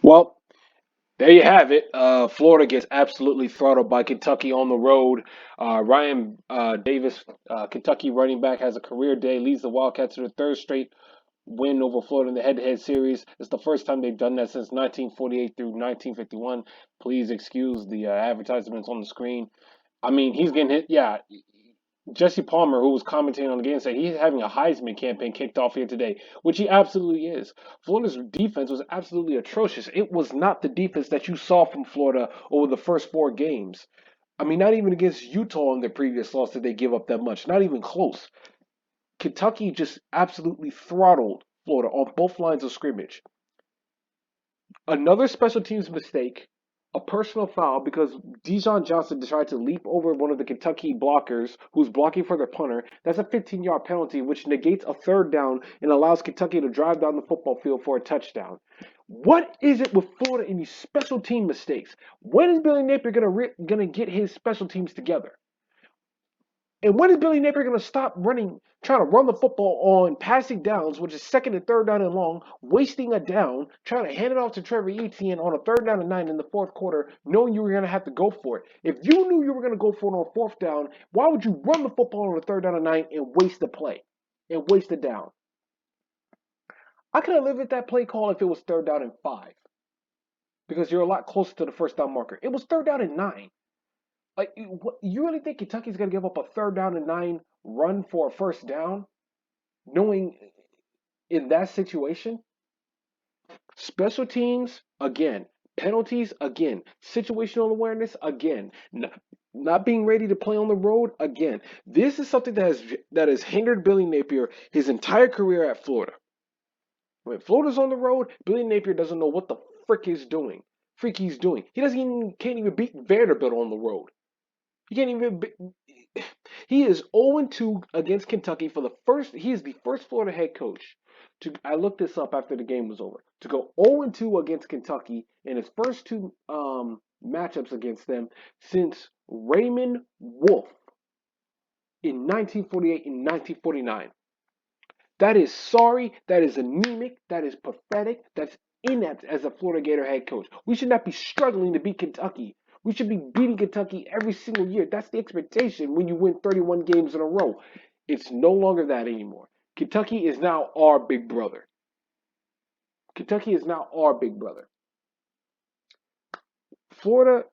Well, there you have it. Florida gets absolutely throttled by Kentucky on the road. Ryan Davis, Kentucky running back, has a career day, leads the Wildcats to the third straight win over Florida in the head-to-head series. It's the first time they've done that since 1948 through 1951. Please excuse the advertisements on the screen. I mean, he's getting hit. Yeah, Jesse Palmer, who was commentating on the game, said he's having a Heisman campaign kicked off here today, which he absolutely is. Florida's defense was absolutely atrocious. It was not the defense that you saw from Florida over the first four games. I mean, not even against Utah in their previous loss did they give up that much. Not even close. Kentucky just absolutely throttled Florida on both lines of scrimmage. Another special teams mistake, a personal foul because Dijon Johnson tried to leap over one of the Kentucky blockers who's blocking for their punter. That's a 15-yard penalty, which negates a third down and allows Kentucky to drive down the football field for a touchdown. What is it with Florida and these special team mistakes? When is Billy Napier gonna get his special teams together? And when is Billy Napier going to stop trying to run the football on passing downs, which is second and third down and long, wasting a down, trying to hand it off to Trevor Etienne on a third down and 9 in the fourth quarter, knowing you were going to have to go for it? If you knew you were going to go for it on fourth down, why would you run the football on a third down and 9 and waste the play and waste the down? I could have lived with that play call if it was third down and 5 because you're a lot closer to the first down marker. It was third down and 9. Like, you really think Kentucky's going to give up a third down and 9 run for a first down, knowing in that situation? Special teams, again. Penalties, again. Situational awareness, again. Not being ready to play on the road, again. This is something that has hindered Billy Napier his entire career at Florida. When Florida's on the road, Billy Napier doesn't know what the he's doing. He can't even beat Vanderbilt on the road. He can't even. He is 0-2 against Kentucky for the first. He is the first Florida head coach to. I looked this up after the game was over. To go 0-2 against Kentucky in his first two matchups against them since Raymond Wolf in 1948 and 1949. That is sorry. That is anemic. That is pathetic. That's inept as a Florida Gator head coach. We should not be struggling to beat Kentucky. We should be beating Kentucky every single year. That's the expectation when you win 31 games in a row. It's no longer that anymore. Kentucky is now our big brother. Kentucky is now our big brother. Florida,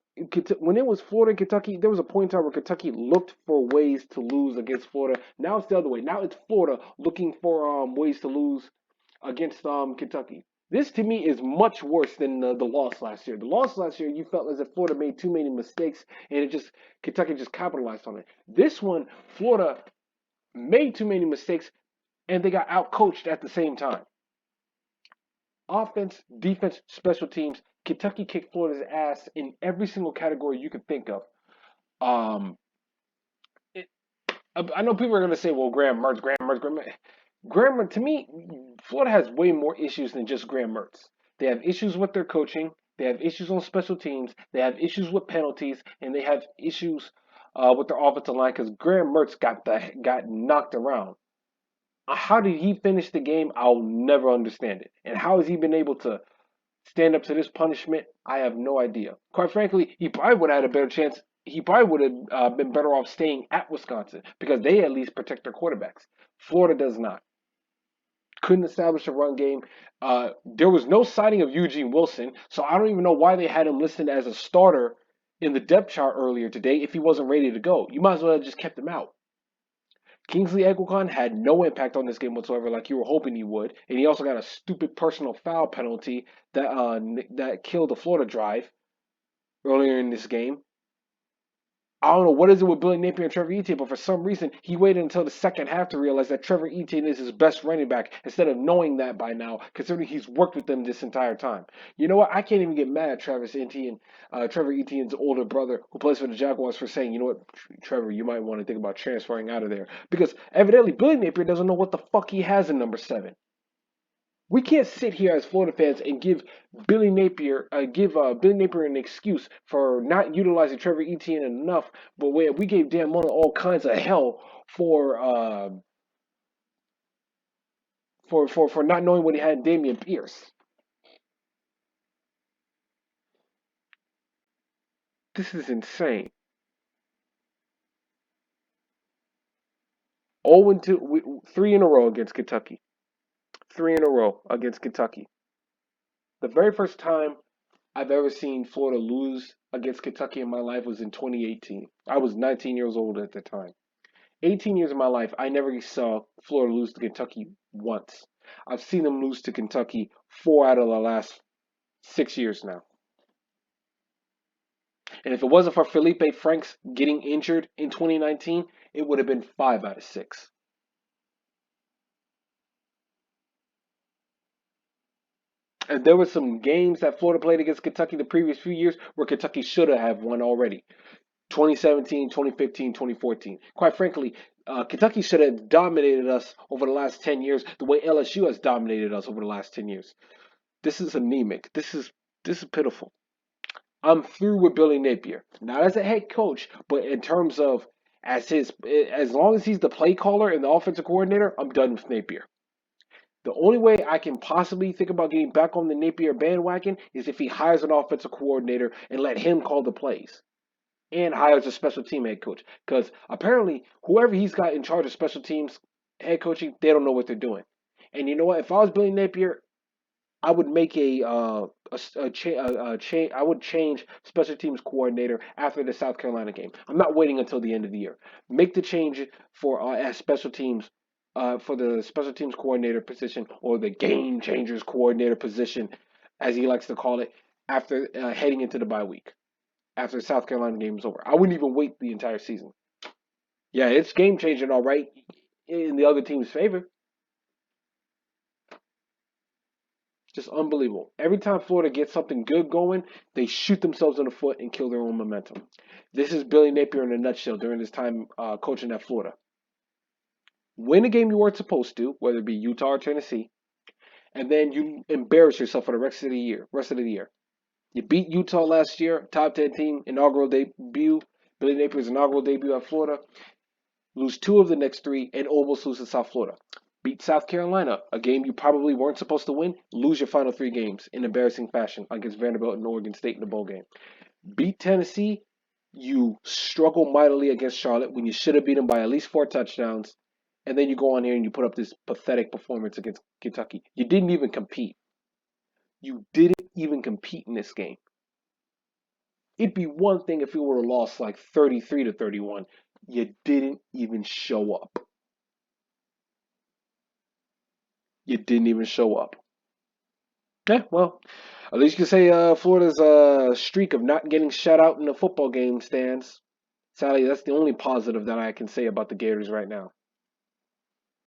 when it was Florida and Kentucky, there was a point in time where Kentucky looked for ways to lose against Florida. Now it's the other way. Now it's Florida looking for ways to lose against Kentucky. This to me is much worse than the loss last year. The loss last year, you felt as if Florida made too many mistakes and Kentucky just capitalized on it. This one, Florida made too many mistakes and they got outcoached at the same time. Offense, defense, special teams. Kentucky kicked Florida's ass in every single category you could think of. Um, it, I know people are going to say, well, Graham Mertz. To me, Florida has way more issues than just Graham Mertz. They have issues with their coaching. They have issues on special teams. They have issues with penalties, and they have issues with their offensive line because Graham Mertz got knocked around. How did he finish the game? I'll never understand it. And how has he been able to stand up to this punishment? I have no idea. Quite frankly, he probably would have had a better chance. He probably would have been better off staying at Wisconsin because they at least protect their quarterbacks. Florida does not. Couldn't establish a run game. There was no signing of Eugene Wilson, so I don't even know why they had him listed as a starter in the depth chart earlier today if he wasn't ready to go. You might as well have just kept him out. Kingsley Eguakon had no impact on this game whatsoever, like you were hoping he would, and he also got a stupid personal foul penalty that killed the Florida drive earlier in this game. I don't know what is it with Billy Napier and Trevor Etienne, but for some reason he waited until the second half to realize that Trevor Etienne is his best running back instead of knowing that by now, considering he's worked with them this entire time. You know what? I can't even get mad at Trevor Etienne's older brother who plays for the Jaguars for saying, you know what, Trevor, you might want to think about transferring out of there. Because evidently Billy Napier doesn't know what the fuck he has in number 7. We can't sit here as Florida fans and give Billy Napier an excuse for not utilizing Trevor Etienne enough, but where we gave Dan Mullen all kinds of hell for not knowing what he had in Dameon Pierce. This is insane. 0 and 2, 3 in a row against Kentucky. 3 in a row against Kentucky. The very first time I've ever seen Florida lose against Kentucky in my life was in 2018. I was 19 years old at the time. 18 years of my life, I never saw Florida lose to Kentucky once. I've seen them lose to Kentucky 4 out of the last 6 years now. And if it wasn't for Felipe Franks getting injured in 2019, it would have been 5 out of 6. And there were some games that Florida played against Kentucky the previous few years where Kentucky should have won already. 2017, 2015, 2014. Quite frankly, Kentucky should have dominated us over the last 10 years the way LSU has dominated us over the last 10 years. This is anemic. This is pitiful. I'm through with Billy Napier. Not as a head coach, but in terms of as long as he's the play caller and the offensive coordinator, I'm done with Napier. The only way I can possibly think about getting back on the Napier bandwagon is if he hires an offensive coordinator and let him call the plays and hires a special team head coach. Because apparently, whoever he's got in charge of special teams head coaching, they don't know what they're doing. And you know what? If I was Billy Napier, I would make I would change special teams coordinator after the South Carolina game. I'm not waiting until the end of the year. Make the change for as special teams for the special teams coordinator position or the game changers coordinator position, as he likes to call it, after heading into the bye week after the South Carolina game is over. I wouldn't even wait the entire season. Yeah, it's game changing, all right, in the other team's favor. Just unbelievable. Every time Florida gets something good going, they shoot themselves in the foot and kill their own momentum. This is Billy Napier in a nutshell during his time coaching at Florida. Win a game you weren't supposed to, whether it be Utah or Tennessee, and then you embarrass yourself for the rest of the year. You beat Utah last year, top 10 team, inaugural debut. Billy Napier's inaugural debut at Florida. Lose 2 of the next 3 and almost lose to South Florida. Beat South Carolina, a game you probably weren't supposed to win. Lose your final 3 games in embarrassing fashion against Vanderbilt and Oregon State in the bowl game. Beat Tennessee, you struggle mightily against Charlotte when you should have beat them by at least 4 touchdowns. And then you go on here and you put up this pathetic performance against Kentucky. You didn't even compete. You didn't even compete in this game. It'd be one thing if you would have lost like 33-31. You didn't even show up. You didn't even show up. Yeah, well, at least you can say Florida's streak of not getting shut out in the football game stands. Sadly, that's the only positive that I can say about the Gators right now.